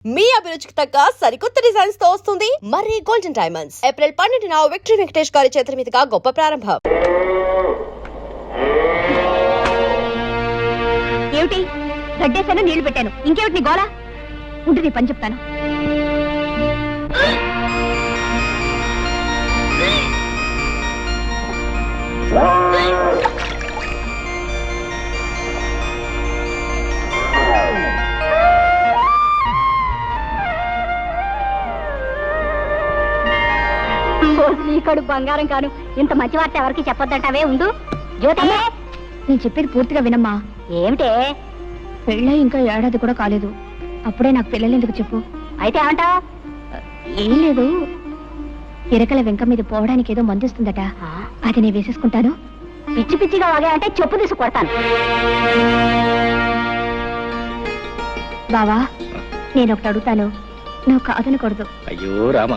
మీ అభిరుచికి తగ్గ సరికొత్త డిజైన్స్ తో వస్తుంది మర్రి గోల్డెన్ డైమండ్స్. ఏప్రిల్ 12న విక్టరీ వెంకటేష్ గారి చేతుల మీదుగా గొప్ప ప్రారంభం. ఏమిటి గడ్డేశాను, నీళ్లు పెట్టాను, ఇంకేమిటి నీ గోళ? ఉంటే నీ పని చెప్తాను. నీకడు బంగారం కాను, ఇంత మంచి వార్త ఎవరికి చెప్పొద్దంటావే. ఉండు జ్యోతి, నేను చెప్పేది పూర్తిగా వినమ్మా. ఏమిటే? పెళ్ళై ఇంకా ఏడాది కూడా కాలేదు, అప్పుడే నాకు పిల్లలు ఎందుకు చెప్పు. అయితే ఏమంటావు? ఏం లేదు, ఇరకల వెంక మీద పోవడానికి ఏదో మందిస్తుందట, అది నేను వేసేసుకుంటాను. పిచ్చి పిచ్చిగా వాగా అంటే చెప్పు తీసి కొడతాను. బావా, నేను ఒకటి అడుగుతాను, నువ్వు కాదనకూడదు. అయ్యో రామ,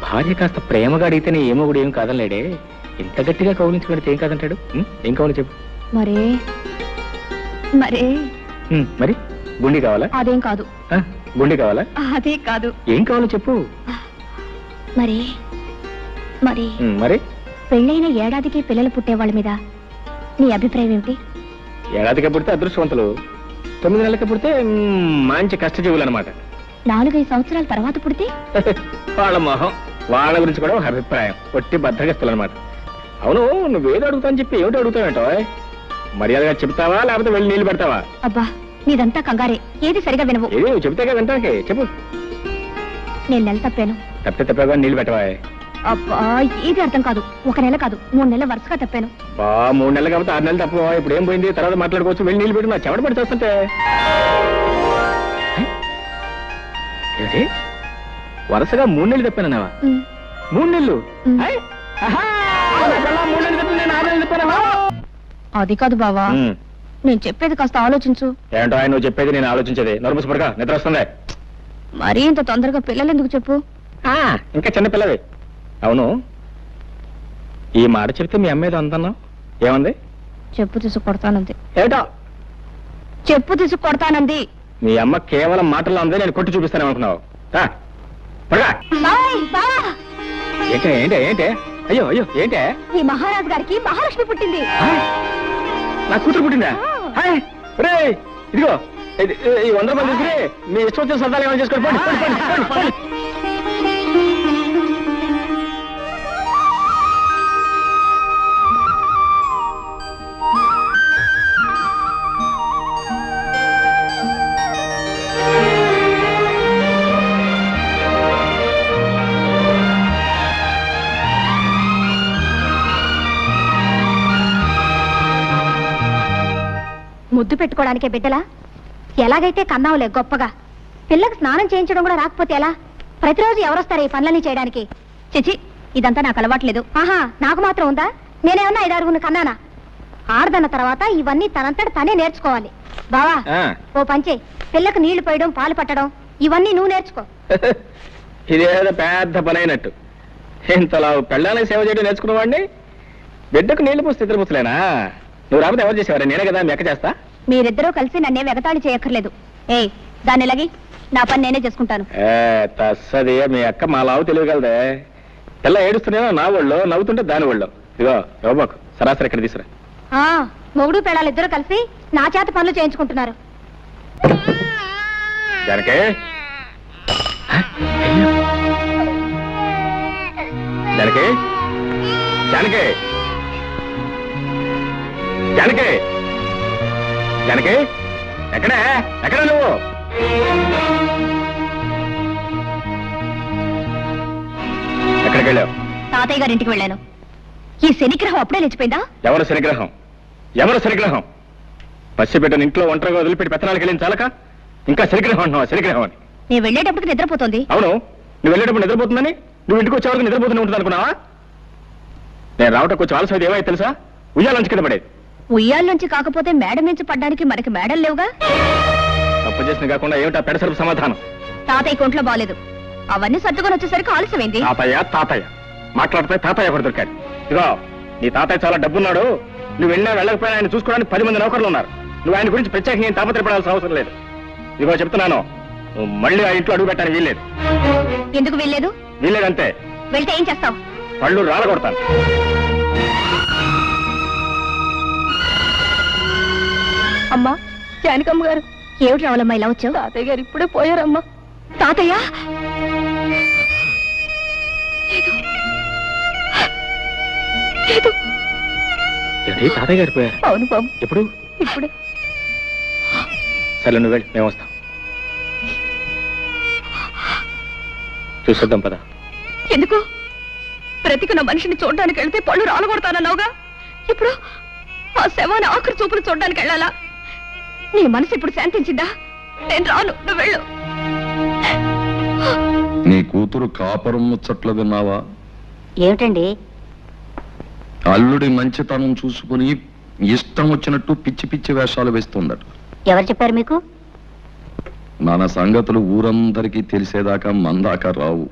భార్య కాస్త ప్రేమగా అడిగితేనే ఏమో కూడా ఏం కాదనలేడే. ఇంత గట్టిగా కౌలించుకుంటే ఏం కాదంటాడు? ఏం కావాలో చెప్పు. మరే మరే మరి గుండి కావాలా? అదేం కాదు. గుండి కావాలా? అదే కాదు. ఏం కావాలో చెప్పు. మరి మరి మరి పెళ్ళైన ఏడాదికి పిల్లలు పుట్టే వాళ్ళ మీద నీ అభిప్రాయం ఏమిటి? ఏడాదికి పుడితే అదృష్టవంతులు, 9 నెలలకి పుడితే మంచి కష్టజీవులు అనమాట. 4-5 సంవత్సరాల తర్వాత పుడితే వాళ్ళ మొహం, వాళ్ళ గురించి కూడా ఒక అభిప్రాయం, ఒట్టి బద్దగస్తులు అనమాట. అవును, నువ్వేదో అడుగుతావని చెప్పి ఏమిటి అడుగుతావేంటో? మర్యాదగా చెప్తావా లేకపోతే వెళ్ళి నీళ్ళు పెడతావా? అబ్బా, నీదంతా కంగారే, ఏది సరిగా వినవు. ఏది నువ్వు చెప్తే కదా వింటాకే, చెప్పు. నేను నెల తప్పాను. తప్పగా నీళ్ళు పెట్టవా? అబ్బా, ఏది అర్థం కాదు. 1 నెల కాదు, 3 నెలల వరుసగా తప్పాను. 3 నెలలు కాబట్టి 6 నెలలు తప్ప. ఇప్పుడు ఏం పోయింది, తర్వాత మాట్లాడుకోవచ్చు. వెళ్ళి నీళ్ళు పెట్టి నా చెమట పడి చేస్తుంటే ఏంటి? వరుసగా 3 నెలలు తప్పానన్నావా? 3 నెలలు? 3 నెలలు తప్పి నేను 6 నెలలు తప్పానా? అది కాదు బావా, నేను చెప్పేది కాస్త ఆలోచించు. ఏంటో ఆయన నువ్వు చెప్పేది నేను ఆలోచించేది. నర్మూసపడగా నిద్ర వస్తుంది. మరీ ఇంత తొందరగా పిల్లలు ఎందుకు చెప్పు? ఇంకా చిన్న పిల్లవి. అవును, ఈ మాట చెప్తే మీ అమ్మేదో అంతన్నావు, ఏమంది? చెప్పు తీసు కొడతానంది. ఏటో చెప్పు తీసు కొడతానంది. మీ అమ్మ కేవలం మాటల్లో ఉంది, నేను కొట్టి చూపిస్తాను అనుకున్నావు. ఏంటే ఏంటే ఏంటే? అయ్యో అయ్యో ఏంటే? ఈ మహారాజు గారికి మహాలక్ష్మి పుట్టింది. నా కూతురు పుట్టిందా? ఇదిగో ఈ 100 రూపాయలు తీసుకుని మీ ఇష్టం వచ్చిన సరదాలు ఏమైనా చేసుకోండి. ముద్దు పెట్టుకోవడానికే బిడ్డలా? ఎలాగైతే కన్నావులే గొప్పగా. పిల్లకి స్నానం చేయించడం కూడా రాకపోతే ఎలా? ప్రతిరోజు ఎవరొస్తారు ఈ పనులన్నీ చేయడానికి? చిచి, ఇదంతా నాకు అలవాట్లేదు. నాకు మాత్రం ఉందా? నేనేమన్నా 5-6 కన్నానా? ఆడదన్న తర్వాత ఇవన్నీ తనంతట తనే నేర్చుకోవాలి. బావా, ఓ పంచే, పిల్లకు నీళ్లు పోయడం, పాలు పట్టడం ఇవన్నీ నువ్వు నేర్చుకో. ఇదేదో పెద్ద పని అయినట్టు. ఇంతలా పెళ్ళానికి సేవ చేయడం నేర్చుకున్నవాడిని బిడ్డకు నీళ్లు పోస్తే ఇద్దరు ముసలేనా? నువ్వు రాకపోతే ఎవరు చేసేవారు? నేనే కదా మీ అక్క చేస్తా. మీరిద్దరూ కలిసి నన్నే వెగతాళి చేయక్కర్లేదు. దాన్ని ఎలాగి నా పని నేనే చేసుకుంటాను. తస్సది, మీ అక్క మా లావు తెలియగలదే. పిల్ల ఏడుస్తున్నానో నా ఒళ్ళో, నవ్వుతుంటే దాని ఒళ్ళో. ఇదిగో రోబాకు సరాసరి ఇక్కడ తీసురా. మొగుడు పెళ్ళాలు ఇద్దరు కలిసి నా చేత పనులు చేయించుకుంటున్నారు. జానకి, జానకి, జానకి, జానకి, జానకి, ఎక్కడే ఎక్కడ నువ్వు? ఎక్కడికి వెళ్ళావు? తాతయ్య గారింటికి వెళ్ళాను. ఈ శనిగ్రహం అప్పుడే లేచిపోయిందా? ఎవరు శనిగ్రహం? ఎవరు శనిగ్రహం? పసిబిడ్డను ఇంట్లో ఒంటరిగా వదిలిపెట్టి పెత్తనాలకు వెళ్ళిన చాలక ఇంకా శనిగ్రహం అంటున్నావా? శనిగ్రహం అని నేను వెళ్ళేటప్పటికి నిద్రపోతుంది. అవును, నువ్వు వెళ్ళేటప్పుడు నిద్రపోతుందని నువ్వు ఇంటికి వచ్చేవరకు నిద్రపోతూనే ఉంటుంది అనుకున్నావా? నేను రావటం కొంచెం ఆలస్యం ఏమైతే తెలుసా? ఉయ్యాలంచి కింద పడేది. ఉయ్యాల్లోంచి కాకపోతే మేడ నుంచి పడ్డానికి మనకి మేడలు లేవుగా. తప్పు చేసిన కాకుండా ఏమిటా పెడసరపు సమాధానం? తాతయ్య కొంట్లో బాలేదు, అవన్నీ సర్దుకొని వచ్చేసరికి ఆలస్యమైంది. తాతయ్య మాట్లాడితే తాతయ్య ఒకటి దొరికాడు. ఇదిగో, నీ తాతయ్య చాలా డబ్బున్నాడు. నువ్వు వెళ్ళినా వెళ్ళకపోయినా ఆయన చూసుకోవడానికి 10 మంది నౌకర్లు ఉన్నారు. నువ్వు ఆయన గురించి ప్రత్యేకంగా తాపత్రపడాల్సిన అవసరం లేదు. ఇదిగో చెప్తున్నాను, నువ్వు మళ్ళీ ఆ ఇంట్లో అడుగు పెట్టాను వీల్లేదు. ఎందుకు వెళ్ళలేదు? వీల్లేదంతే. వెళ్తే ఏం చేస్తావు? పళ్ళు రాలగొడతాను. అమ్మా, జానకమ్మ గారు. ఏమిటి రావాలమ్మా ఇలా వచ్చావు? తాతయ్య గారు ఇప్పుడే పోయారమ్మా. తాతయ్య? లేదు. తాతయ్య గారు పోయారు? అవును బాబు. ఎప్పుడు? ఇప్పుడే. సరే నువ్వు వెళ్ళి, మేము వస్తాం. చూసొద్దాం పద. ఎందుకు? బ్రతికున్న మనిషిని చూడడానికి వెళ్తే పళ్ళు రాలగొడతానన్నావుగా, ఇప్పుడు ఆ శవాన్ని ఆఖరి చూపులు చూడడానికి వెళ్ళాలా? నీ మనసు ఇప్పుడు శాంతించిందా? నేను రాను, నువ్వు వెళ్ళు. నీ కూతురు కాపురం ముచ్చట్లు విన్నావా? ఏమిటండి? అల్లుడి మంచితనం చూసుకుని ఇష్టం వచ్చినట్టు పిచ్చి పిచ్చి వేషాలు వేస్తుందట. ఎవరు చెప్పారు మీకు? మన సంగతులు ఊరందరికీ తెలిసేదాకా మందాక రావు.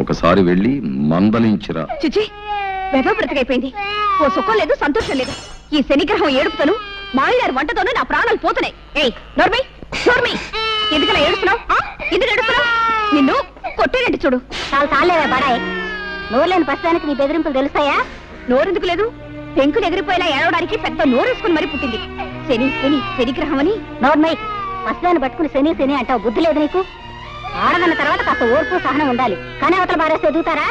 ఒకసారి వెళ్ళి మందలించిరా. చిచి, వెధవ బ్రతికైపోయింది. ఓ సుఖం లేదు, సంతోషం లేదు. ఈ శనిగ్రహం ఏడుపుతోను, మాయగారి వంటతోనూ నా ప్రాణాలు పోతున్నాయి. ఏయ్ నోర్మై, నోర్మై, ఎందుకలా ఏడుస్తున్నావు? ఎందుకు ఏడుస్తున్నావు? నిన్ను కొట్టేనండి చూడు. చాలా సాలేవే బడాయ్. నోరులేని పచ్చదానికి నీ బెదిరింపులు తెలుస్తాయా? నోరెందుకు లేదు? పెంకులు ఎగిరిపోయేలా ఏడవడానికి పెద్ద నోరేసుకుని మరీ పుట్టింది. శని శని శనిగ్రహం అని. నోర్మై, పచ్చదాన్ని పట్టుకుని శని శని అంటావు. బుద్ధి లేదు నీకు? ఆడదన్న తర్వాత కాస్త ఓర్పు సహనం ఉండాలి. కానీ అవతల బారేస్తే ఎదుగుతారా?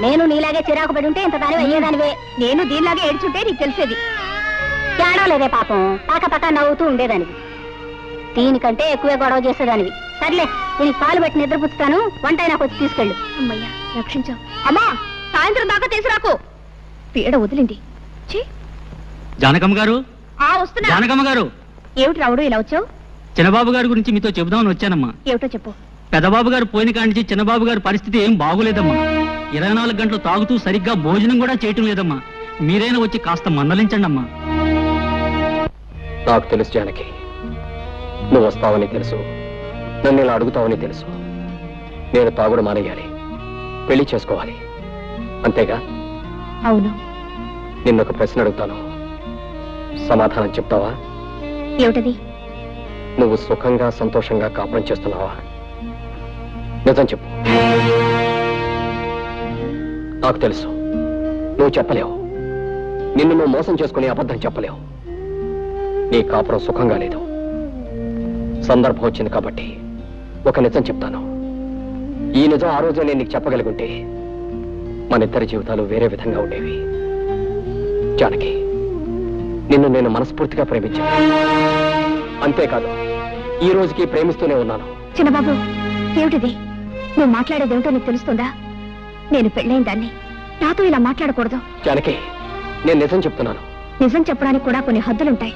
నేను నీలాగే చిరాకు పడి ఉంటే ఇంత దానివి అయ్యేదానివే. నేను దీనిలాగే ఏడ్చుంటే నీకు తెలిసేది. ఏడవలేదే పాపం, పక్క నవ్వుతూ ఉండేదానివి. దీనికంటే ఎక్కువే గొడవ చేసేదానివి. సర్లే, దీనికి పాలు పెట్టి నిద్రపుచ్చుతాను. వంట నాకు వచ్చి తీసుకెళ్ళు. అమ్మయ్యా, రక్షించావు. అమ్మా, సాయంత్రం దాకా తీసుకురాకు. పీడ వదిలింది. జానకమ్మ గారు, వస్తున్నా. జానకమ్మ గారు. ఏమిటి రావుడు ఇలా వచ్చావు? చిన్నబాబు గారి గురించి మీతో చెబుదామని వచ్చానమ్మా. ఏమిటో చెప్పు. పెద్దబాబు గారు పోయిన కాడి నుంచి చిన్నబాబు గారి పరిస్థితి ఏం బాగోలేదమ్మా. 24 గంటలు తాగుతూ సరిగ్గా భోజనం కూడా చేయటం లేదమ్మా. మీరైనా వచ్చి కాస్త మందలించండి అమ్మా. నాకు తెలుసు జానకి, నువ్వు వస్తావని తెలుసు, నన్ను ఇలా అడుగుతావని తెలుసు. నేను తాగుడు మానేయాలి, పెళ్లి చేసుకోవాలి, అంతేగా? అవును. నిన్నొక ప్రశ్న అడుగుతాను, సమాధానం చెప్తావా? ఏమిటది? నువ్వు సుఖంగా సంతోషంగా కాపురం చేస్తున్నావా? నిజం చెప్పు. నాకు తెలుసు నువ్వు చెప్పలేవు. నిన్ను నువ్వు మోసం చేసుకుని అబద్ధం చెప్పలేవు. నీ కాపురం సుఖంగా లేదు. సందర్భం వచ్చింది కాబట్టి ఒక నిజం చెప్తాను. ఈ నిజం ఆ రోజే నేను నీకు చెప్పగలుగుంటే మన ఇద్దరి జీవితాలు వేరే విధంగా ఉండేవి. జానకి, నిన్ను నేను మనస్ఫూర్తిగా ప్రేమించాను. అంతేకాదు, ఈ రోజుకి ప్రేమిస్తూనే ఉన్నాను. చిన్నబాబు, ఏమిటిది? నువ్వు మాట్లాడేదేమిటో నీకు తెలుస్తుందా? నేను పెళ్ళైన దాన్ని, నాతో ఇలా మాట్లాడకూడదు. జానకి, నేను నిజం చెప్తున్నాను. నిజం చెప్పడానికి కూడా కొన్ని హద్దులుంటాయి.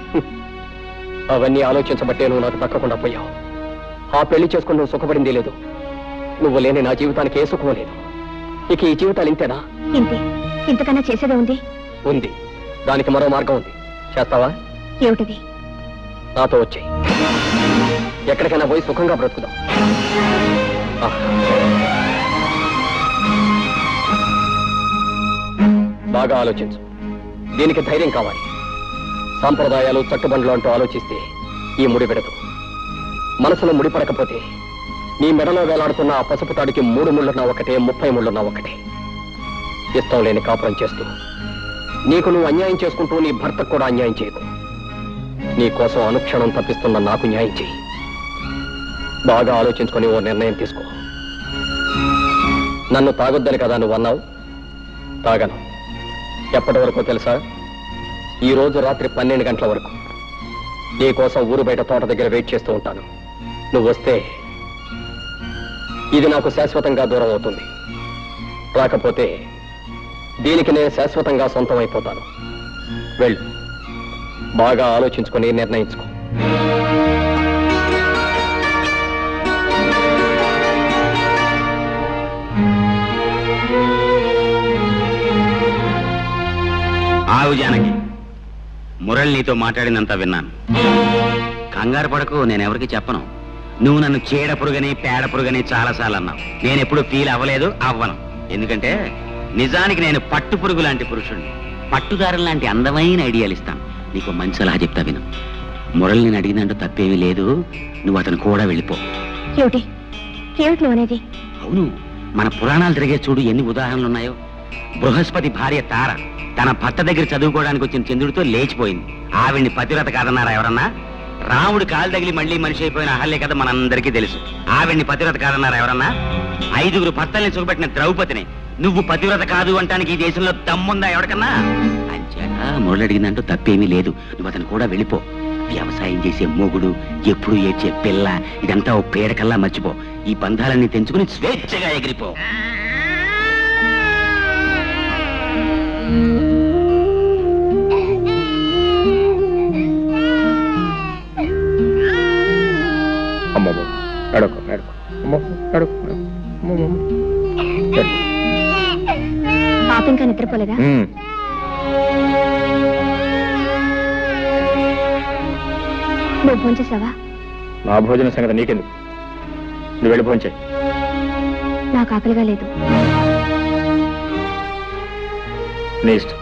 అవన్నీ ఆలోచించబట్టే నువ్వు నాకు దక్కకుండా పోయావు. ఆ పెళ్లి చేసుకుని నువ్వు సుఖపడింది లేదు. నువ్వు లేని నా జీవితానికి ఏ సుఖం లేదు. ఇక ఈ జీవితాలు ఇంతేనా? ఇంతే. ఇంతకన్నా చేసేదే ఉంది? ఉంది. దానికి మరో మార్గం ఉంది. చేస్తావా? ఏమిటిది? నాతో వచ్చేయి. ఎక్కడికైనా పోయి సుఖంగా బ్రతుకుదాం. బాగా ఆలోచించు. దీనికి ధైర్యం కావాలి. సాంప్రదాయాలు చట్టుబండ్లు అంటూ ఆలోచిస్తే ఈ ముడి పెడదు. మనసులో ముడిపడకపోతే నీ మెడలో వేలాడుతున్న ఆ పసుపు తాడికి 3 ముళ్ళున్నా ఒకటే, 30 ముళ్ళున్నా ఒకటే. ఇష్టం లేని కాపురం చేస్తూ నీకు నువ్వు అన్యాయం చేసుకుంటూ నీ భర్తకు కూడా అన్యాయం చేయకు. నీ కోసం అనుక్షణం తప్పిస్తున్న నాకు న్యాయం చేయి. బాగా ఆలోచించుకొని ఓ నిర్ణయం తీసుకో. నన్ను తాగొద్దని కదా నువ్వు అన్నావు. తాగను. ఎప్పటి వరకు తెలుసా? ఈ రోజు రాత్రి 12 గంటల వరకు నీ కోసం ఊరు బయట తోట దగ్గర వెయిట్ చేస్తూ ఉంటాను. నువ్వు వస్తే ఇది నాకు శాశ్వతంగా దూరం అవుతుంది. రాకపోతే దీనికి నేను శాశ్వతంగా సొంతం అయిపోతాను. వెళ్ళు. బాగా ఆలోచించుకొని నిర్ణయించుకో. ఆవు జానకి, మురళి నీతో మాట్లాడినంత విన్నాను. కంగారు పడకు, నేనెవరికి చెప్పను. నువ్వు నన్ను చీడ పురుగని పేడ పురుగని చాలాసార్లు అన్నావు. నేనెప్పుడు ఫీల్ అవ్వలేదు, అవ్వను. ఎందుకంటే నిజానికి నేను పట్టు పురుగు లాంటి పురుషుణ్ణి. పట్టుదారులు లాంటి అందమైన ఐడియాలు ఇస్తాను. నీకు మంచి సలహా చెప్తా విను. మురళి నేను అడిగినంటూ తప్పేమీ లేదు, నువ్వు అతను కూడా వెళ్ళిపో. ఏమిటి ఏమిటి నువ్వు అనేది? అవును, మన పురాణాలు తిరిగే చూడు ఎన్ని ఉదాహరణలు ఉన్నాయో. బృహస్పతి భార్య తార తన భర్త దగ్గర చదువుకోవడానికి వచ్చిన చంద్రుడితో లేచిపోయింది. ఆవిడ్ని పతివ్రత కాదన్నారా ఎవరన్నా? రాముడు కాలు తగిలి మళ్ళీ మనిషి అయిపోయిన అహల్య కథ మనందరికీ తెలుసు. ఆవిడ్ని పతివ్రత కాదన్నారా ఎవరన్నా? 5 భర్తల్ని చూపెట్టిన ద్రౌపదిని నువ్వు పతివ్రత కాదు అంటానికి ఈ దేశంలో దమ్ముందా ఎవరికన్నా? అంచేత మురళి అడిగిందంటూ తప్పేమీ లేదు, నువ్వు అతను కూడా వెళ్ళిపో. వ్యవసాయం చేసే మొగుడు, ఎప్పుడు ఏడ్చే పిల్ల, ఇదంతా ఓ పేడకల్లా మర్చిపో. ఈ బంధాలన్నీ తెంచుకుని స్వేచ్ఛగా ఎగిరిపో. పాప ఇంకా నిద్రపోలేదా? నువ్వు ఫోన్ చేసావా? నా భోజన సంగతి నీకెందుకు, నువ్వు వెళ్ళి భోంచే. నాకు ఆకలిగా లేదు. నీ ఇష్టం.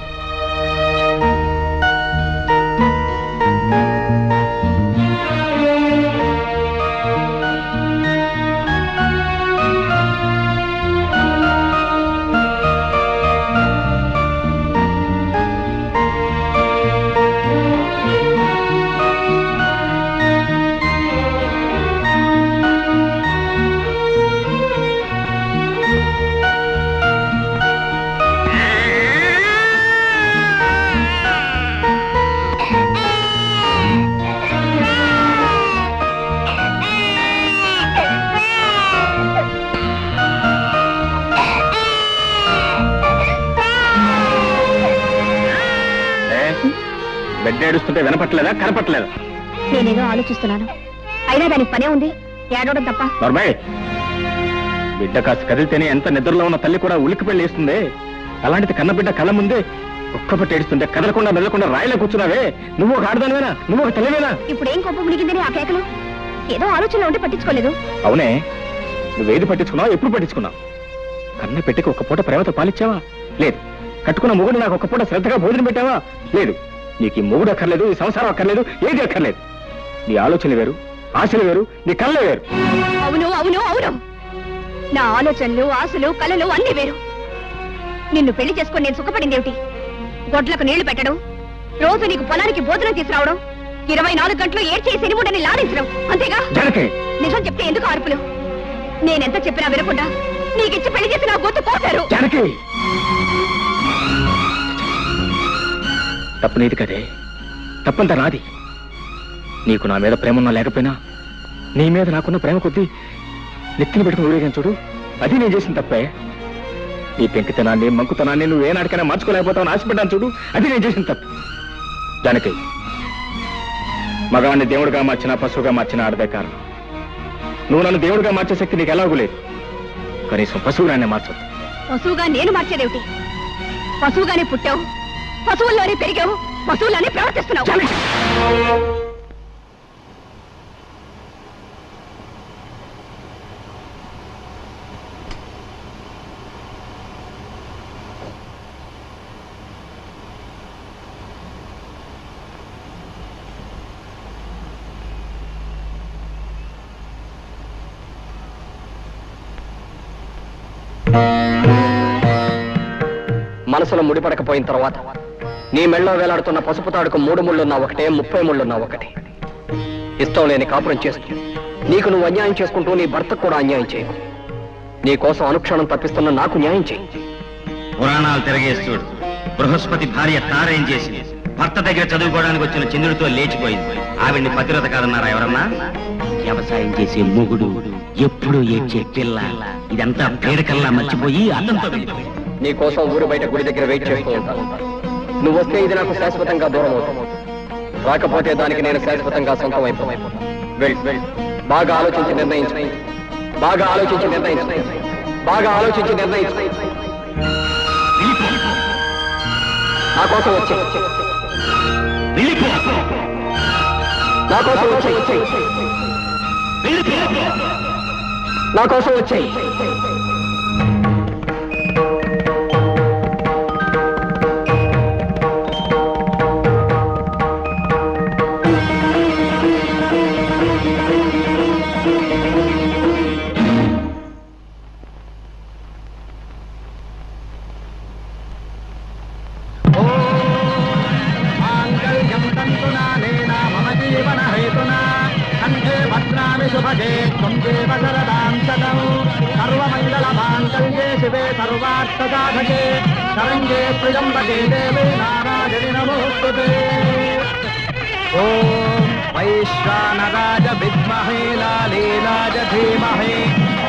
బిడ్డ ఏడుస్తుంటే వినపట్లేదా, కనపట్లేదా? నేనేదో ఆలోచిస్తున్నాను, అయినా దానికి పనే ఉంది ఏడవడం తప్ప. నర్మయ్, బిడ్డ కాస్త కదిలితేనే ఎంత నిద్రలో ఉన్న తల్లి కూడా ఉలికి పెళ్లి వేస్తుంది. అలాంటిది కన్న బిడ్డ కళ్ళ ముందే ఒక్కపట్టి ఏడుస్తుంటే కదలకుండా మెదలకుండా రాయిలో కూర్చున్నావే. నువ్వు ఒక ఆడదానివేనా? నువ్వు ఒక తల్లివేనా? ఇప్పుడు ఏం కోపం మునిగిందని ఆ కేకలు? ఏదో ఆలోచనలో ఉండి పట్టించుకోలేదు. అవునే, నువ్వేది పట్టించుకున్నావు, ఎప్పుడు పట్టించుకున్నావు? కన్న పెట్టికి ఒక్క పూట ప్రేమతో పాలిచ్చావా? లేదు. కట్టుకున్న మొగుడు నాకు ఒక్క పూట శ్రద్ధగా భోజనం పెట్టావా? లేదు. నీకు ఈ మొగుడు అక్కర్లేదు, ఈ సంసారం అక్కర్లేదు, ఏది అక్కర్లేదు. నీ ఆలోచనలు వేరు, ఆశలు వేరు, నీ కళ్ళే వేరు. అవును అవును అవును, నా ఆలోచనలు, ఆశలు, కళలు అన్ని వేరు. నిన్ను పెళ్లి చేసుకుని నేను సుఖపడింది ఏమిటి? గొడ్లకు నీళ్లు పెట్టడం, రోజు నీకు పొలానికి భోజనం తీసుకురావడం, 24 గంటలు ఏడ్చే సినిముడని లాడించడం, అంతేగా? నిజం చెప్తే ఎందుకు అరుపులు? నేనెంత చెప్పినా వినకుండా నీకిచ్చి పెళ్లి చేసి నా గొంతు కోసారు. తప్పు నీది కదే, తప్పంతా నాది. నీకు నా మీద ప్రేమ ఉన్నా లేకపోయినా నీ మీద నాకున్న ప్రేమ కొద్దీ నెత్తిని పెట్టుకుని ఊరేగాను చూడు, అది నేను చేసిన తప్పే. నీ పెంకితనాన్ని, మంకుతనాన్ని నువ్వు ఏనాటికైనా మార్చుకోలేకపోతావు ఆశపడ్డాను చూడు, అది నేను చేసిన తప్పు. దానికి మగవాడిని దేవుడిగా మార్చినా పశువుగా మార్చినా ఆడదే కారణం. నువ్వు నన్ను దేవుడిగా మార్చే శక్తి నీకు ఎలాగూ లేదు, కనీసం పశువుగానే మార్చదు. పశువుగా నేను మార్చేదేమిటి? పశువుగానే పుట్టావు, పశువుల్లోనే పెరిగావు, పశువుల్లోనే ప్రవర్తిస్తున్నావు. మనసులో ముడిపడకపోయిన తర్వాత నీ మెళ్ళో వేలాడుతున్న పసుపు తాడుకు 3 ముళ్ళున్నా ఒకటే, 30 ముళ్ళున్నా ఒకటే. ఇష్టం లేని కాపురం చేస్తూ నీకు నువ్వు అన్యాయం చేసుకుంటూ నీ భర్తకు కూడా అన్యాయం చేయకు. నీ కోసం అనుక్షణం తప్పిస్తున్న నాకు న్యాయం చేయి. పురాణాలు తిరగేస్తుడు బృహస్పతి భార్య తారేం చేసింది? భర్త దగ్గర చదువుకోవడానికి వచ్చిన చంద్రుడితో లేచిపోయింది. ఆవిడ్ని పతివ్రత కాదన్నారా ఎవరన్నా? వ్యవసాయం చేసే మొగుడు, ఎప్పుడు ఏడ్చే పిల్ల, ఇదంతా పేడకల్లా మర్చిపోయి అన్నంతో వెళ్ళిపోయింది. నీ కోసం ఊరు బయట గుడి దగ్గర వెయిట్ చేస్తూ ఉంటాను. నువ్వు వస్తే ఇది నాకు శాశ్వతంగా దూరం అవుతుంది, రాకపోతే దానికి నేను శాశ్వతంగా సొంతం అయిపోతాను. వెళ్ళు, బాగా ఆలోచించి నిర్ణయించు, బాగా ఆలోచించి నిర్ణయించు, బాగా ఆలోచించి నిర్ణయించు. నా కోసం వచ్చే, నా కోసం వచ్చే, నా కోసం వచ్చేయి. शुभजे त्वं देव शरदां शतं सर्वमङ्गलमाङ्गल्ये शिवे सर्वार्थसाधके शरण्ये त्र्यम्बके देवे नारायणि नमोस्तुते ॐ वैश्वानराय विद्महे लालीलाय धीमहि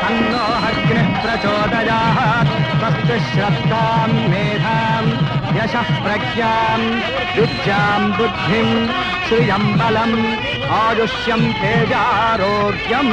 तन्नो अग्निः प्रचोदयात् स्वस्ति श्रद्धां मेधां यशः प्रज्ञां विद्यां बुद्धिं श्रियं बलम् आयुष्यं तेजारोग्यं